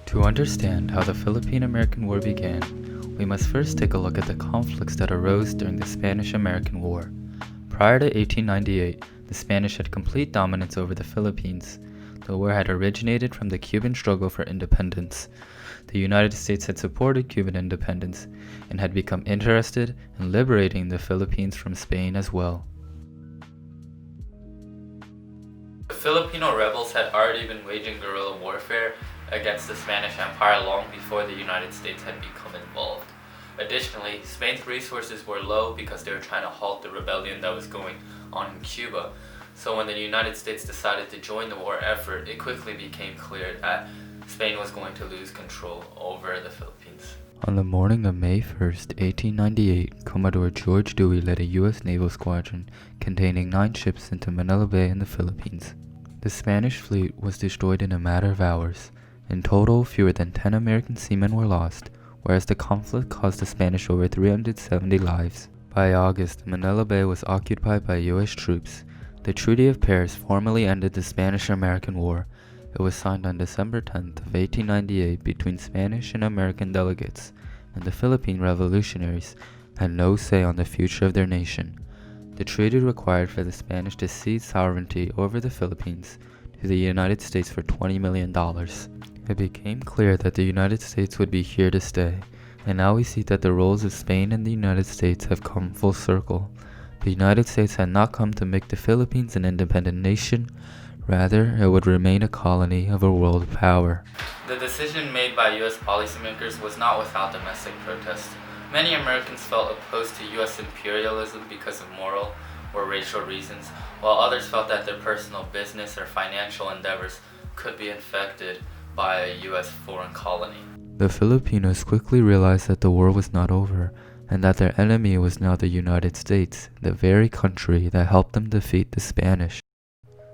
To understand how the Philippine American War began, we must first take a look at the conflicts that arose during the Spanish American War. Prior to 1898, the Spanish had complete dominance over the Philippines. The war had originated from the Cuban struggle for independence. The United States had supported Cuban independence and had become interested in liberating the Philippines from Spain as well. The Filipino rebels had already been waging guerrilla warfare against the Spanish Empire long before the United States had become involved. Additionally, Spain's resources were low because they were trying to halt the rebellion that was going on in Cuba. So when the United States decided to join the war effort, it quickly became clear that Spain was going to lose control over the Philippines. On the morning of May 1st, 1898, Commodore George Dewey led a U.S. naval squadron containing 9 ships into Manila Bay in the Philippines. The Spanish fleet was destroyed in a matter of hours. In total, fewer than 10 American seamen were lost, whereas the conflict cost the Spanish over 370 lives. By August, Manila Bay was occupied by U.S. troops. The Treaty of Paris formally ended the Spanish-American War. It was signed on December 10th of 1898 between Spanish and American delegates, and the Philippine revolutionaries had no say on the future of their nation. The treaty required for the Spanish to cede sovereignty over the Philippines to the United States for $20 million. It became clear that the United States would be here to stay, and now we see that the roles of Spain and the United States have come full circle. The United States had not come to make the Philippines an independent nation, rather it would remain a colony of a world power. The decision made by U.S. policymakers was not without domestic protest. Many Americans felt opposed to U.S. imperialism because of moral or racial reasons, while others felt that their personal business or financial endeavors could be infected by a U.S. foreign colony. The Filipinos quickly realized that the war was not over, and that their enemy was now the United States, the very country that helped them defeat the Spanish.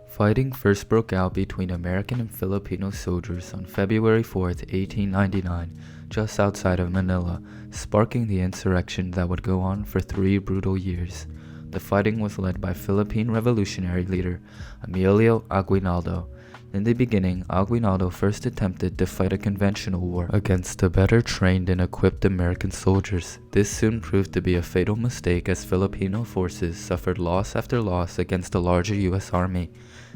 Fighting first broke out between American and Filipino soldiers on February 4th, 1899, just outside of Manila, sparking the insurrection that would go on for 3 brutal years. The fighting was led by Philippine revolutionary leader Emilio Aguinaldo. In the beginning, Aguinaldo first attempted to fight a conventional war against the better trained and equipped American soldiers. This soon proved to be a fatal mistake as Filipino forces suffered loss after loss against a larger U.S. army.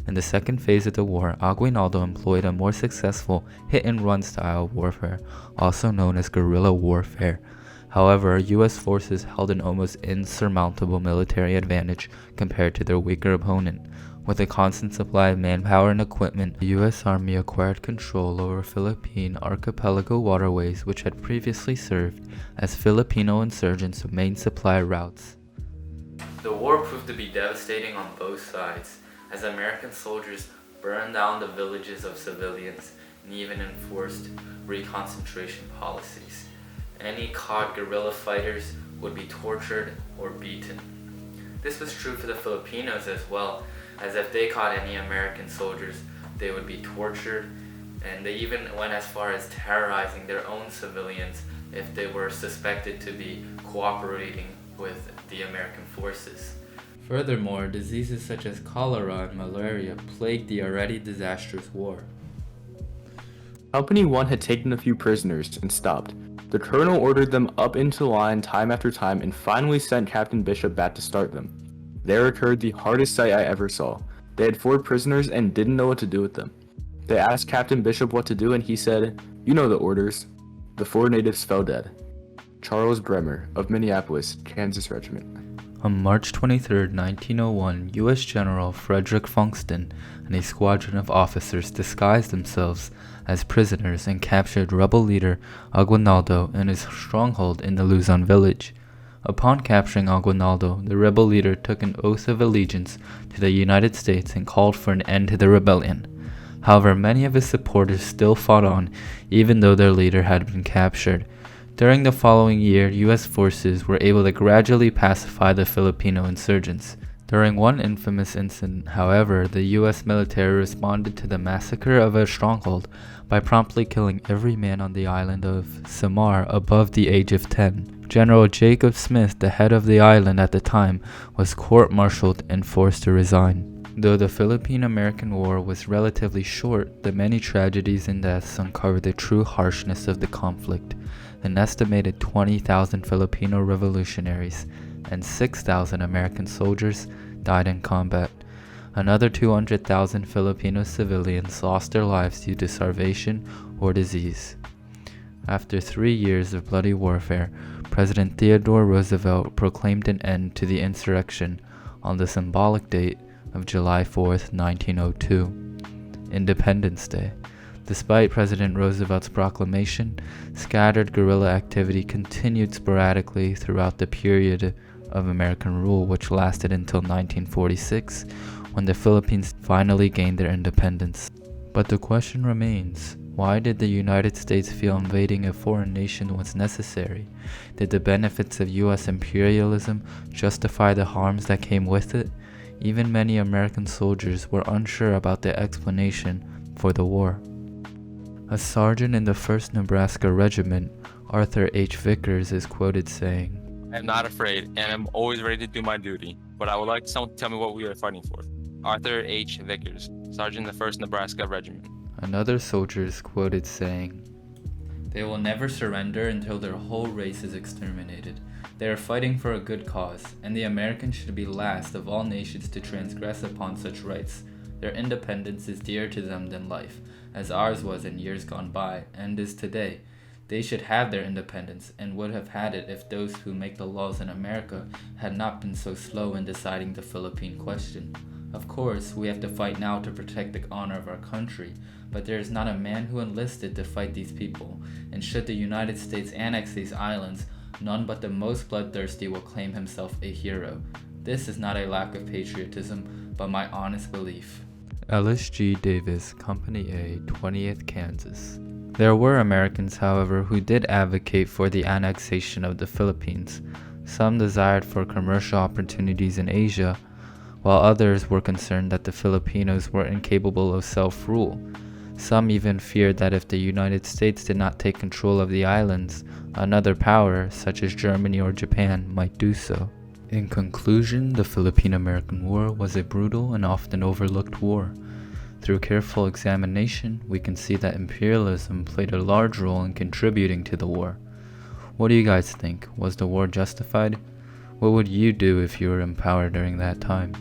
In the second phase of the war, Aguinaldo employed a more successful hit-and-run style of warfare, also known as guerrilla warfare. However, U.S. forces held an almost insurmountable military advantage compared to their weaker opponent. With a constant supply of manpower and equipment, the U.S. Army acquired control over Philippine archipelago waterways which had previously served as Filipino insurgents' main supply routes. The war proved to be devastating on both sides, as American soldiers burned down the villages of civilians and even enforced reconcentration policies. Any caught guerrilla fighters would be tortured or beaten. This was true for the Filipinos as well, as if they caught any American soldiers, they would be tortured, and they even went as far as terrorizing their own civilians if they were suspected to be cooperating with the American forces. Furthermore, diseases such as cholera and malaria plagued the already disastrous war. Company 1 had taken a few prisoners and stopped. The colonel ordered them up into line time after time and finally sent Captain Bishop back to start them. There occurred the hardest sight I ever saw. They had 4 prisoners and didn't know what to do with them. They asked Captain Bishop what to do and he said, "You know the orders." The 4 natives fell dead. Charles Bremer of Minneapolis, Kansas Regiment. On March 23, 1901, U.S. General Frederick Funkston and a squadron of officers disguised themselves as prisoners and captured rebel leader Aguinaldo in his stronghold in the Luzon village. Upon capturing Aguinaldo, the rebel leader took an oath of allegiance to the United States and called for an end to the rebellion. However, many of his supporters still fought on, even though their leader had been captured. During the following year, U.S. forces were able to gradually pacify the Filipino insurgents. During one infamous incident, however, the U.S. military responded to the massacre of a stronghold by promptly killing every man on the island of Samar above the age of 10. General Jacob Smith, the head of the island at the time, was court-martialed and forced to resign. Though the Philippine American War was relatively short, the many tragedies and deaths uncover the true harshness of the conflict. An estimated 20,000 Filipino revolutionaries and 6,000 American soldiers died in combat. Another 200,000 Filipino civilians lost their lives due to starvation or disease. After 3 years of bloody warfare, President Theodore Roosevelt proclaimed an end to the insurrection on the symbolic date of July 4th, 1902, Independence Day. Despite President Roosevelt's proclamation, scattered guerrilla activity continued sporadically throughout the period of American rule, which lasted until 1946, when the Philippines finally gained their independence. But the question remains, why did the United States feel invading a foreign nation was necessary? Did the benefits of U.S. imperialism justify the harms that came with it? Even many American soldiers were unsure about the explanation for the war. A sergeant in the 1st Nebraska Regiment, Arthur H. Vickers, is quoted saying, "I am not afraid, and I'm always ready to do my duty, but I would like someone to tell me what we are fighting for." Arthur H. Vickers, Sergeant in the 1st Nebraska Regiment. Another soldier is quoted saying, They will never surrender until their whole race is exterminated. They are fighting for a good cause, and the Americans should be last of all nations to transgress upon such rights. Their independence is dearer to them than life, as ours was in years gone by, and is today. They should have their independence, and would have had it if those who make the laws in America had not been so slow in deciding the Philippine question. Of course, we have to fight now to protect the honor of our country, but there is not a man who enlisted to fight these people, and should the United States annex these islands, none but the most bloodthirsty will claim himself a hero. This is not a lack of patriotism, but my honest belief. Ellis G. Davis, Company A, 20th Kansas. There were Americans, however, who did advocate for the annexation of the Philippines. Some desired for commercial opportunities in Asia, while others were concerned that the Filipinos were incapable of self-rule. Some even feared that if the United States did not take control of the islands, another power, such as Germany or Japan, might do so. In conclusion, the Philippine American War was a brutal and often overlooked war. Through careful examination, we can see that imperialism played a large role in contributing to the war. What do you guys think? Was the war justified? What would you do if you were in power during that time?